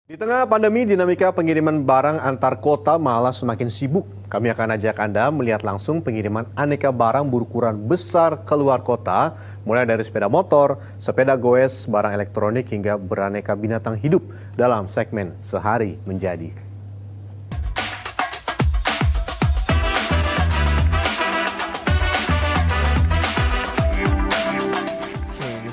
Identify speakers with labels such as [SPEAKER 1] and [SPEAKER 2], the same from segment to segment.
[SPEAKER 1] Di tengah pandemi, dinamika pengiriman barang antar kota malah semakin sibuk. Kami akan ajak Anda melihat langsung pengiriman aneka barang berukuran besar keluar kota, mulai dari sepeda motor, sepeda goes, barang elektronik, hingga beraneka binatang hidup dalam segmen Sehari Menjadi.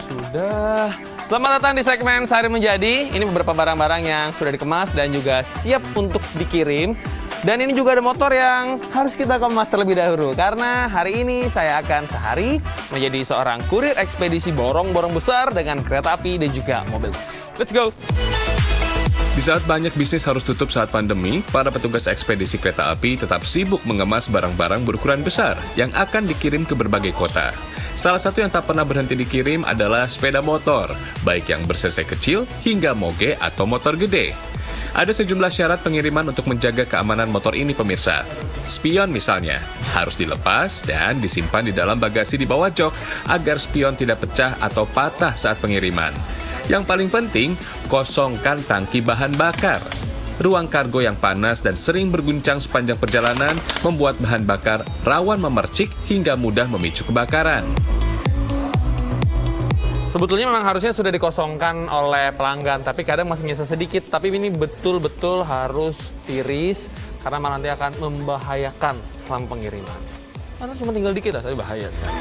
[SPEAKER 2] Sudah. Selamat datang di segmen Sehari Menjadi. Ini beberapa barang-barang yang sudah dikemas dan juga siap untuk dikirim. Dan ini juga ada motor yang harus kita kemas terlebih dahulu. Karena hari ini saya akan sehari menjadi seorang kurir ekspedisi borong-borong besar dengan kereta api dan juga mobil box. Let's go!
[SPEAKER 3] Di saat banyak bisnis harus tutup saat pandemi, para petugas ekspedisi kereta api tetap sibuk mengemas barang-barang berukuran besar yang akan dikirim ke berbagai kota. Salah satu yang tak pernah berhenti dikirim adalah sepeda motor, baik yang ber-cc kecil hingga moge atau motor gede. Ada sejumlah syarat pengiriman untuk menjaga keamanan motor ini, pemirsa. Spion misalnya, harus dilepas dan disimpan di dalam bagasi di bawah jok agar spion tidak pecah atau patah saat pengiriman. Yang paling penting, kosongkan tangki bahan bakar. Ruang kargo yang panas dan sering berguncang sepanjang perjalanan membuat bahan bakar rawan memercik hingga mudah memicu kebakaran.
[SPEAKER 2] Sebetulnya memang harusnya sudah dikosongkan oleh pelanggan, tapi kadang masih nyisa sedikit. Tapi ini betul-betul harus tiris, karena malah nanti akan membahayakan selama pengiriman. Karena cuma tinggal dikit lah, tapi bahaya sekali.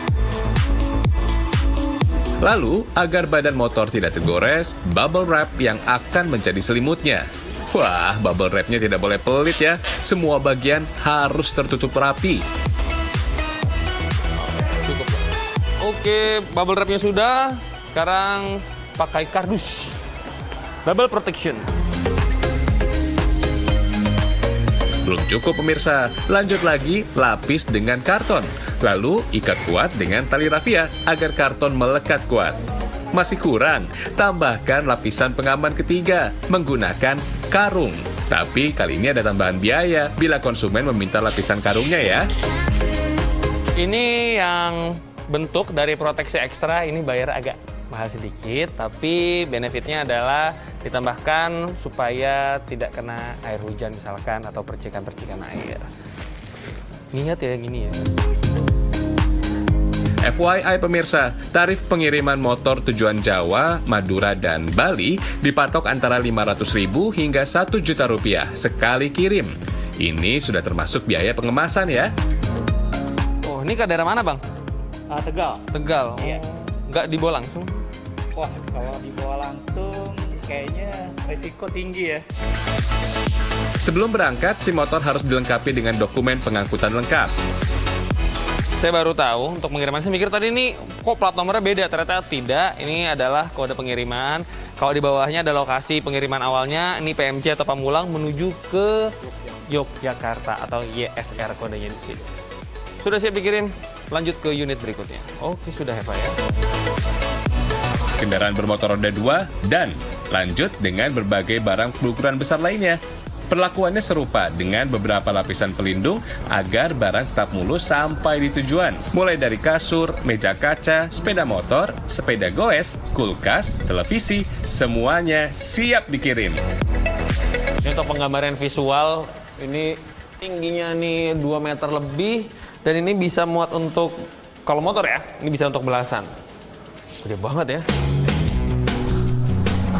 [SPEAKER 3] Lalu, agar badan motor tidak tergores, bubble wrap yang akan menjadi selimutnya. Wah, bubble wrap-nya tidak boleh pelit ya. Semua bagian harus tertutup rapi.
[SPEAKER 2] Cukup. Oke, bubble wrap-nya sudah. Sekarang pakai kardus. Double protection.
[SPEAKER 3] Belum cukup pemirsa, lanjut lagi lapis dengan karton. Lalu ikat kuat dengan tali rafia agar karton melekat kuat. Masih kurang, tambahkan lapisan pengaman ketiga menggunakan karung. Tapi kali ini ada tambahan biaya bila konsumen meminta lapisan karungnya ya.
[SPEAKER 2] Ini yang bentuk dari proteksi ekstra, ini bayar agak mahal sedikit, tapi benefitnya adalah ditambahkan supaya tidak kena air hujan misalkan atau percikan-percikan air. Ingat ya gini ya.
[SPEAKER 3] FYI pemirsa, tarif pengiriman motor tujuan Jawa, Madura, dan Bali dipatok antara Rp500.000 hingga Rp1.000.000 sekali kirim. Ini sudah termasuk biaya pengemasan ya.
[SPEAKER 2] Oh, ini ke daerah mana, Bang?
[SPEAKER 4] Tegal.
[SPEAKER 2] Tegal.
[SPEAKER 4] Iya.
[SPEAKER 2] Nggak dibawa langsung?
[SPEAKER 4] Wah, kalau dibawa langsung kayaknya risiko tinggi ya.
[SPEAKER 3] Sebelum berangkat, si motor harus dilengkapi dengan dokumen pengangkutan lengkap.
[SPEAKER 2] Saya baru tahu untuk pengiriman. Saya mikir tadi ini kok plat nomornya beda. Ternyata tidak. Ini adalah kode pengiriman. Kalau di bawahnya ada lokasi pengiriman awalnya. Ini PMJ atau Pamulang menuju ke Yogyakarta atau YSR kodenya di sini. Sudah siap dikirim? Lanjut ke unit berikutnya. Oke, sudah ya Pak ya.
[SPEAKER 3] Kendaraan bermotor roda 2 dan lanjut dengan berbagai barang berukuran besar lainnya. Perlakuannya serupa dengan beberapa lapisan pelindung agar barang tetap mulus sampai di tujuan. Mulai dari kasur, meja kaca, sepeda motor, sepeda goes, kulkas, televisi, semuanya siap dikirim.
[SPEAKER 2] Ini untuk penggambaran visual, ini tingginya nih 2 meter lebih. Dan ini bisa muat untuk, kalau motor ya, ini bisa untuk belasan. Gede banget ya.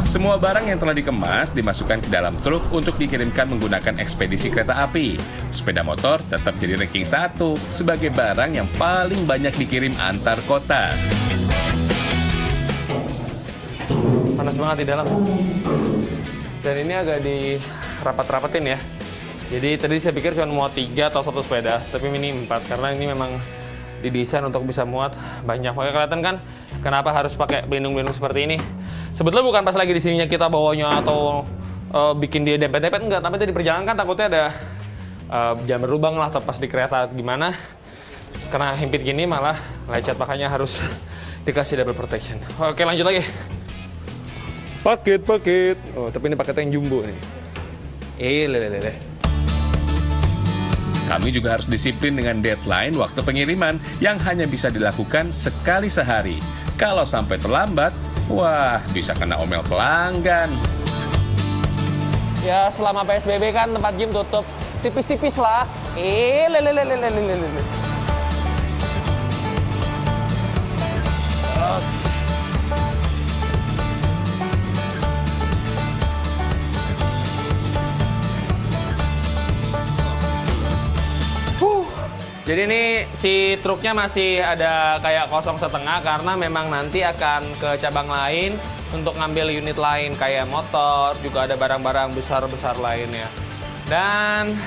[SPEAKER 3] Semua barang yang telah dikemas dimasukkan ke dalam truk untuk dikirimkan menggunakan ekspedisi kereta api. Sepeda motor tetap jadi ranking 1 sebagai barang yang paling banyak dikirim antar kota.
[SPEAKER 2] Panas banget di dalam. Dan ini agak dirapat-rapatin ya. Jadi tadi saya pikir cuma muat 3 atau 1 sepeda, tapi ini 4 karena ini memang didesain untuk bisa muat banyak. Makanya kelihatan kan kenapa harus pakai pelindung-pelindung seperti ini. Sebetulnya bukan pas lagi di sininya kita bawanya atau bikin dia dempet-dempet, enggak. Tapi tadi di perjalanan kan takutnya ada jam berlubang lah atau pas di kereta gimana. Karena himpit gini malah lecet, makanya harus dikasih double protection. Oke, lanjut lagi. Paket. Oh, tapi ini paketnya yang jumbo nih. Lelelele.
[SPEAKER 3] Kami juga harus disiplin dengan deadline waktu pengiriman yang hanya bisa dilakukan sekali sehari. Kalau sampai terlambat, wah bisa kena omel pelanggan.
[SPEAKER 2] Ya selama PSBB kan tempat gym tutup tipis-tipis lah. Jadi ini si truknya masih ada kayak kosong setengah karena memang nanti akan ke cabang lain untuk ngambil unit lain kayak motor, juga ada barang-barang besar-besar lainnya. Dan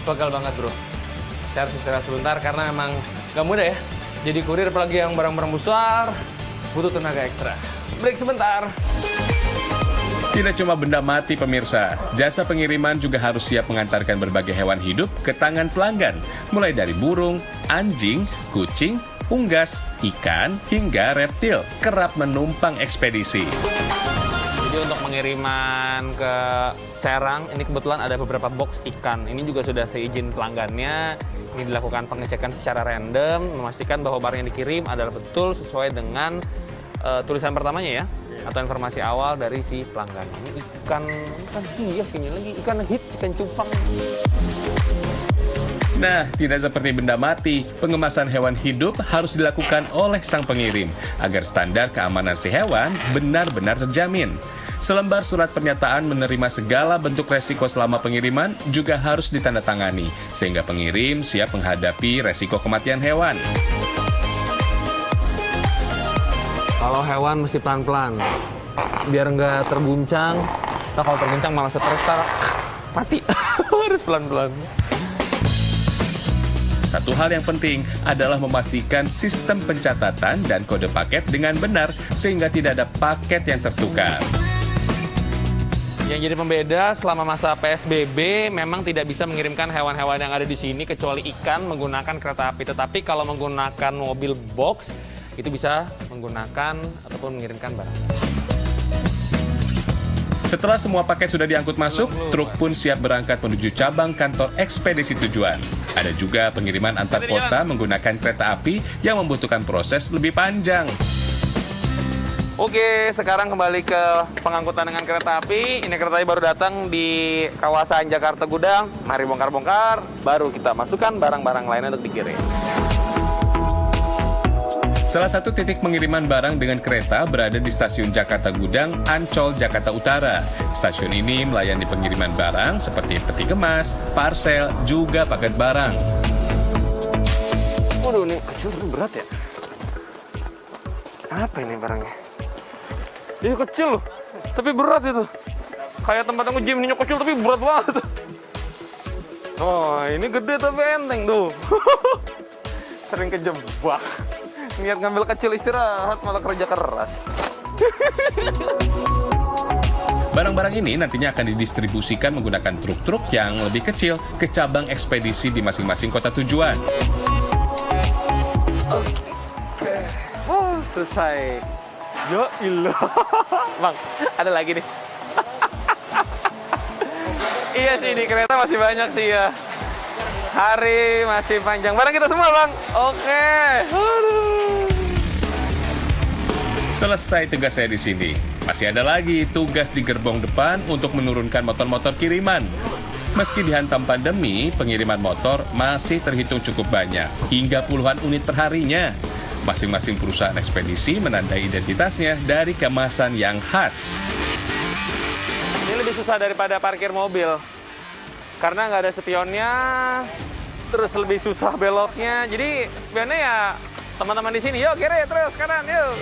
[SPEAKER 2] pegal banget bro. Saya harus istirahat sebentar karena memang gak mudah ya. Jadi kurir apalagi yang barang-barang besar butuh tenaga ekstra. Break sebentar.
[SPEAKER 3] Tidak cuma benda mati pemirsa, jasa pengiriman juga harus siap mengantarkan berbagai hewan hidup ke tangan pelanggan. Mulai dari burung, anjing, kucing, unggas, ikan, hingga reptil kerap menumpang ekspedisi.
[SPEAKER 2] Jadi untuk pengiriman ke Serang, ini kebetulan ada beberapa box ikan. Ini juga sudah seizin pelanggannya. Ini dilakukan pengecekan secara random, memastikan bahwa barang yang dikirim adalah betul sesuai dengan tulisan pertamanya ya. Atau informasi awal dari si pelanggan. Ini ikan hias ini lagi, ikan hits, ikan cupang.
[SPEAKER 3] Nah, tidak seperti benda mati, pengemasan hewan hidup harus dilakukan oleh sang pengirim agar standar keamanan si hewan benar-benar terjamin. Selembar surat pernyataan menerima segala bentuk resiko selama pengiriman juga harus ditandatangani, sehingga pengirim siap menghadapi resiko kematian hewan.
[SPEAKER 2] Kalau hewan mesti pelan-pelan, biar nggak terguncang. Nah, kalau terguncang malah stres, mati. Harus pelan-pelan.
[SPEAKER 3] Satu hal yang penting adalah memastikan sistem pencatatan dan kode paket dengan benar sehingga tidak ada paket yang tertukar.
[SPEAKER 2] Yang jadi pembeda selama masa PSBB memang tidak bisa mengirimkan hewan-hewan yang ada di sini kecuali ikan menggunakan kereta api. Tetapi kalau menggunakan mobil box itu bisa menggunakan ataupun mengirimkan barang.
[SPEAKER 3] Setelah semua paket sudah diangkut masuk, truk pun siap berangkat menuju cabang kantor ekspedisi tujuan. Ada juga pengiriman antar kota menggunakan kereta api yang membutuhkan proses lebih panjang.
[SPEAKER 2] Oke, sekarang kembali ke pengangkutan dengan kereta api. Ini kereta api baru datang di kawasan Jakarta Gudang. Mari bongkar-bongkar, baru kita masukkan barang-barang lainnya untuk dikirim.
[SPEAKER 3] Salah satu titik pengiriman barang dengan kereta berada di stasiun Jakarta Gudang, Ancol, Jakarta Utara. Stasiun ini melayani pengiriman barang seperti peti kemas, parsel, juga paket barang.
[SPEAKER 2] Waduh, ini kecil tapi berat ya? Apa ini barangnya? Ini kecil loh, tapi berat itu. Kayak tempat aku gym, ini kecil tapi berat banget. Oh, ini gede tapi enteng tuh. Sering kejebak. Niat ngambil kecil istirahat malah kerja keras.
[SPEAKER 3] Barang-barang ini nantinya akan didistribusikan menggunakan truk-truk yang lebih kecil ke cabang ekspedisi di masing-masing kota tujuan.
[SPEAKER 2] Oh, selesai. Ya ilah. Bang, ada lagi nih. Iya sih, di kereta masih banyak sih ya. Hari masih panjang. Barang kita semua, Bang. Oke. Aduh.
[SPEAKER 3] Selesai tugas saya di sini. Masih ada lagi tugas di gerbong depan untuk menurunkan motor-motor kiriman. Meski dihantam pandemi, pengiriman motor masih terhitung cukup banyak, hingga puluhan unit per harinya. Masing-masing perusahaan ekspedisi menandai identitasnya dari kemasan yang khas.
[SPEAKER 2] Ini lebih susah daripada parkir mobil. Karena nggak ada spionnya, terus lebih susah beloknya. Jadi spionnya ya teman-teman di sini. Yuk kiri, terus kanan, yuk.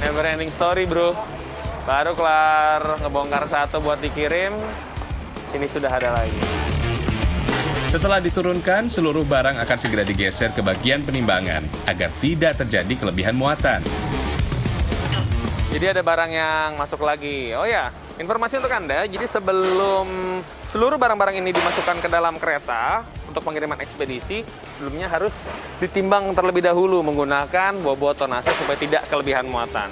[SPEAKER 2] Never ending story bro. Baru kelar ngebongkar satu buat dikirim, ini sudah ada lagi.
[SPEAKER 3] Setelah diturunkan, seluruh barang akan segera digeser ke bagian penimbangan agar tidak terjadi kelebihan muatan.
[SPEAKER 2] Jadi ada barang yang masuk lagi. Oh ya, informasi untuk Anda, jadi sebelum seluruh barang-barang ini dimasukkan ke dalam kereta untuk pengiriman ekspedisi, sebelumnya harus ditimbang terlebih dahulu menggunakan bobot tonase supaya tidak kelebihan muatan.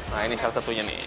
[SPEAKER 2] Nah, ini salah satunya nih.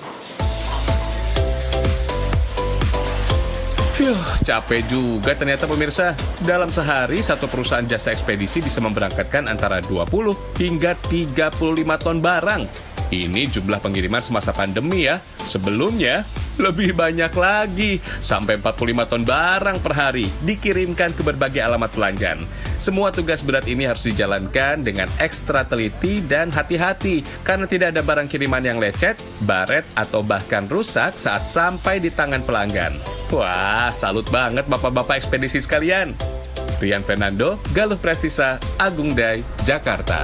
[SPEAKER 3] Capek juga ternyata pemirsa. Dalam sehari, satu perusahaan jasa ekspedisi bisa memberangkatkan antara 20 hingga 35 ton barang. Ini jumlah pengiriman semasa pandemi ya. Sebelumnya, lebih banyak lagi. Sampai 45 ton barang per hari dikirimkan ke berbagai alamat pelanggan. Semua tugas berat ini harus dijalankan dengan ekstra teliti dan hati-hati. Karena tidak ada barang kiriman yang lecet, baret, atau bahkan rusak saat sampai di tangan pelanggan. Wah, salut banget bapak-bapak ekspedisi sekalian. Rian Fernando, Galuh Prestisa, Agung Dai, Jakarta.